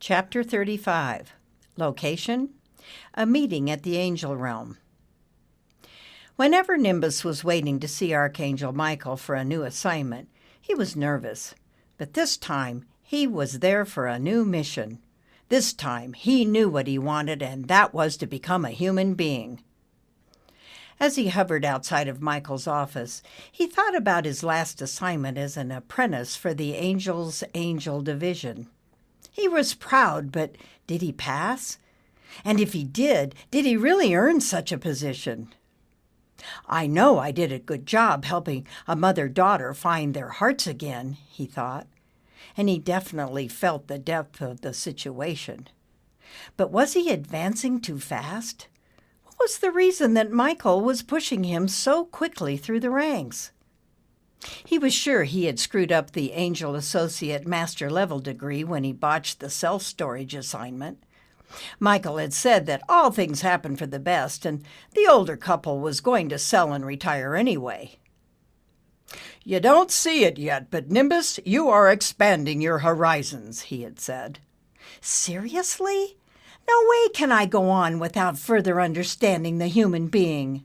Chapter 35. Location: a meeting at the Angel Realm. Whenever Nimbus was waiting to see Archangel Michael for a new assignment, he was nervous. But this time, he was there for a new mission. This time, he knew what he wanted, and that was to become a human being. As he hovered outside of Michael's office, he thought about his last assignment as an apprentice for the Angel's Angel Division. He was proud, but did he pass? And if he did he really earn such a position? I know I did a good job helping a mother-daughter find their hearts again, he thought, and he definitely felt the depth of the situation. But was he advancing too fast? What was the reason that Michael was pushing him so quickly through the ranks? He was sure he had screwed up the Angel Associate Master Level degree when he botched the self-storage assignment. Michael had said that all things happen for the best, and the older couple was going to sell and retire anyway. "You don't see it yet, but Nimbus, you are expanding your horizons," he had said. "Seriously? No way can I go on without further understanding the human being."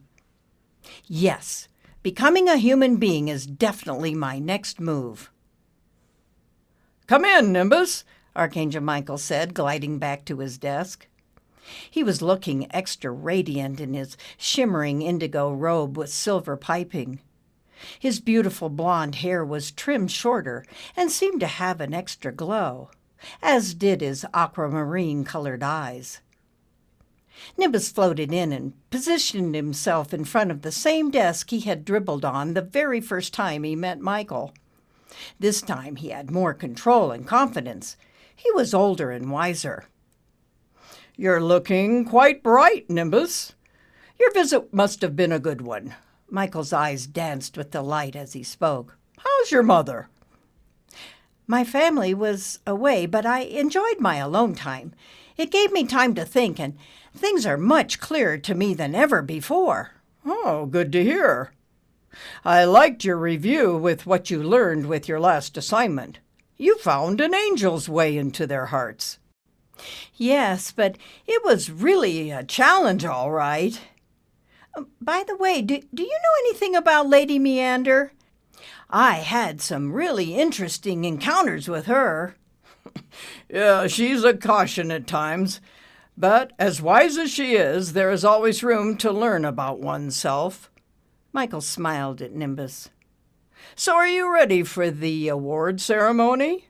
"Yes, becoming a human being is definitely my next move." "Come in, Nimbus," Archangel Michael said, gliding back to his desk. He was looking extra radiant in his shimmering indigo robe with silver piping. His beautiful blonde hair was trimmed shorter and seemed to have an extra glow, as did his aquamarine-colored eyes. Nimbus floated in and positioned himself in front of the same desk he had dribbled on the very first time he met Michael. This time he had more control and confidence. He was older and wiser. "You're looking quite bright, Nimbus. Your visit must have been a good one." Michael's eyes danced with delight as he spoke. "How's your mother?" "My family was away, but I enjoyed my alone time. It gave me time to think, and things are much clearer to me than ever before." "Oh, good to hear. I liked your review with what you learned with your last assignment. You found an angel's way into their hearts." "Yes, but it was really a challenge, all right. By the way, do you know anything about Lady Meander? I had some really interesting encounters with her." "Yeah, she's a caution at times. But as wise as she is, there is always room to learn about oneself." Michael smiled at Nimbus. "So are you ready for the award ceremony?"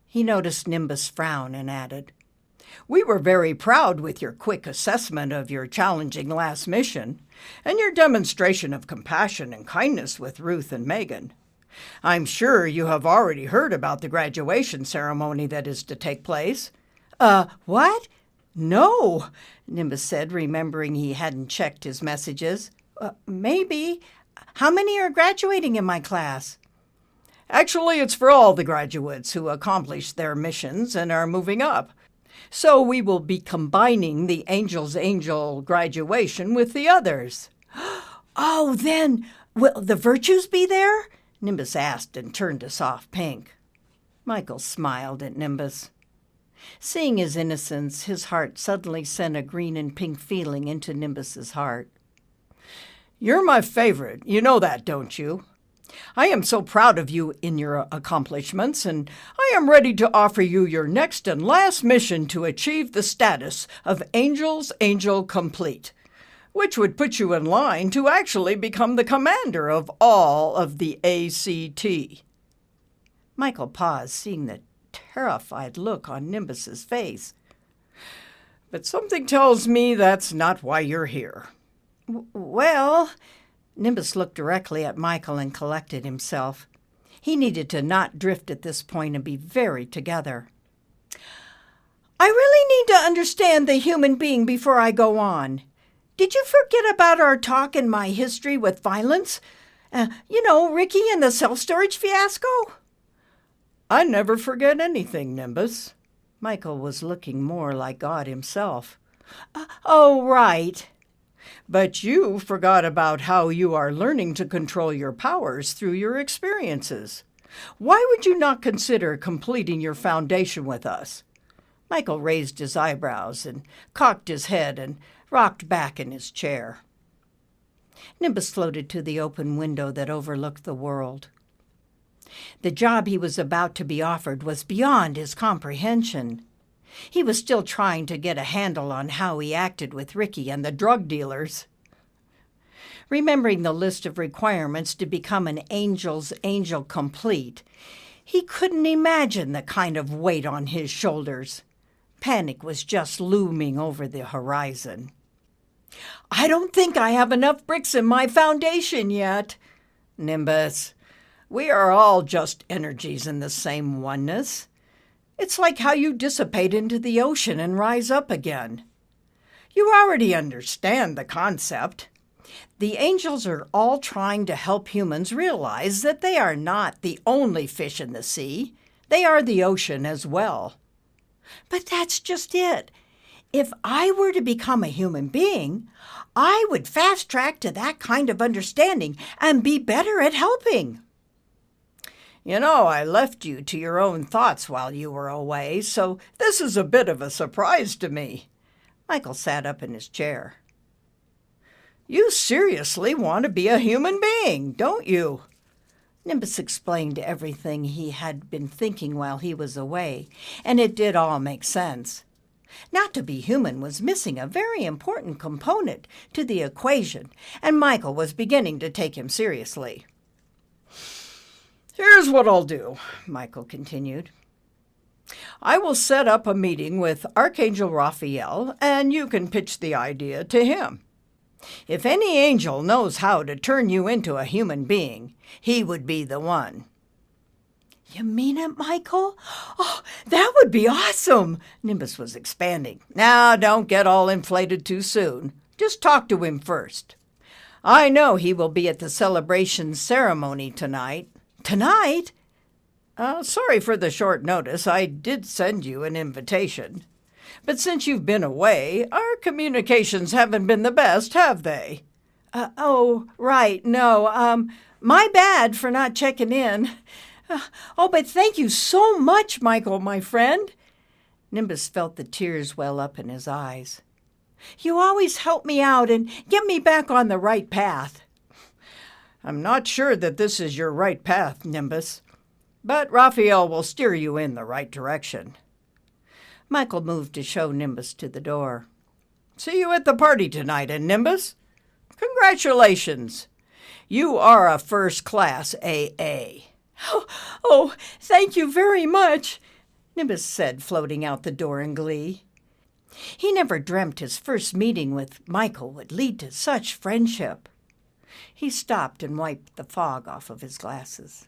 He noticed Nimbus frown and added, "We were very proud with your quick assessment of your challenging last mission and your demonstration of compassion and kindness with Ruth and Megan. I'm sure you have already heard about the graduation ceremony that is to take place." What? No," Nimbus said, remembering he hadn't checked his messages. Maybe. How many are graduating in my class?" "Actually, it's for all the graduates who accomplished their missions and are moving up. So we will be combining the Angel's Angel graduation with the others." "Oh, then, will the Virtues be there?" Nimbus asked and turned a soft pink. Michael smiled at Nimbus. Seeing his innocence, his heart suddenly sent a green and pink feeling into Nimbus's heart. "You're my favorite. You know that, don't you? I am so proud of you in your accomplishments, and I am ready to offer you your next and last mission to achieve the status of Angel's Angel Complete, which would put you in line to actually become the commander of all of the ACT." Michael paused, seeing the terrified look on Nimbus's face. "But something tells me that's not why you're here." Well, Nimbus looked directly at Michael and collected himself. He needed to not drift at this point and be very together. "I really need to understand the human being before I go on. Did you forget about our talk in my history with violence? Ricky and the self-storage fiasco?" "I never forget anything, Nimbus." Michael was looking more like God himself. Oh, right. "But you forgot about how you are learning to control your powers through your experiences. Why would you not consider completing your foundation with us?" Michael raised his eyebrows and cocked his head and rocked back in his chair. Nimbus floated to the open window that overlooked the world. The job he was about to be offered was beyond his comprehension. He was still trying to get a handle on how he acted with Ricky and the drug dealers. Remembering the list of requirements to become an angel's angel complete, he couldn't imagine the kind of weight on his shoulders. Panic was just looming over the horizon. "I don't think I have enough bricks in my foundation yet." "Nimbus, we are all just energies in the same oneness. It's like how you dissipate into the ocean and rise up again. You already understand the concept. The angels are all trying to help humans realize that they are not the only fish in the sea. They are the ocean as well." "But that's just it. If I were to become a human being, I would fast track to that kind of understanding and be better at helping." "You know, I left you to your own thoughts while you were away, so this is a bit of a surprise to me." Michael sat up in his chair. "You seriously want to be a human being, don't you?" Nimbus explained everything he had been thinking while he was away, and it did all make sense. Not to be human was missing a very important component to the equation, and Michael was beginning to take him seriously. "Here's what I'll do," Michael continued. "I will set up a meeting with Archangel Raphael, and you can pitch the idea to him. If any angel knows how to turn you into a human being, he would be the one." "You mean it, Michael? Oh, that would be awesome!" Nimbus was expanding. "Now, don't get all inflated too soon. Just talk to him first. I know he will be at the celebration ceremony tonight." "Tonight?" Sorry for the short notice. I did send you an invitation. But since you've been away, our communications haven't been the best, have they?" Oh, right, no. My bad for not checking in. Oh, but thank you so much, Michael, my friend." Nimbus felt the tears well up in his eyes. "You always help me out and get me back on the right path." "I'm not sure that this is your right path, Nimbus, but Raphael will steer you in the right direction." Michael moved to show Nimbus to the door. "See you at the party tonight, and Nimbus, congratulations. You are a first-class AA." Oh, thank you very much," Nimbus said, floating out the door in glee. He never dreamt his first meeting with Michael would lead to such friendship. He stopped and wiped the fog off of his glasses.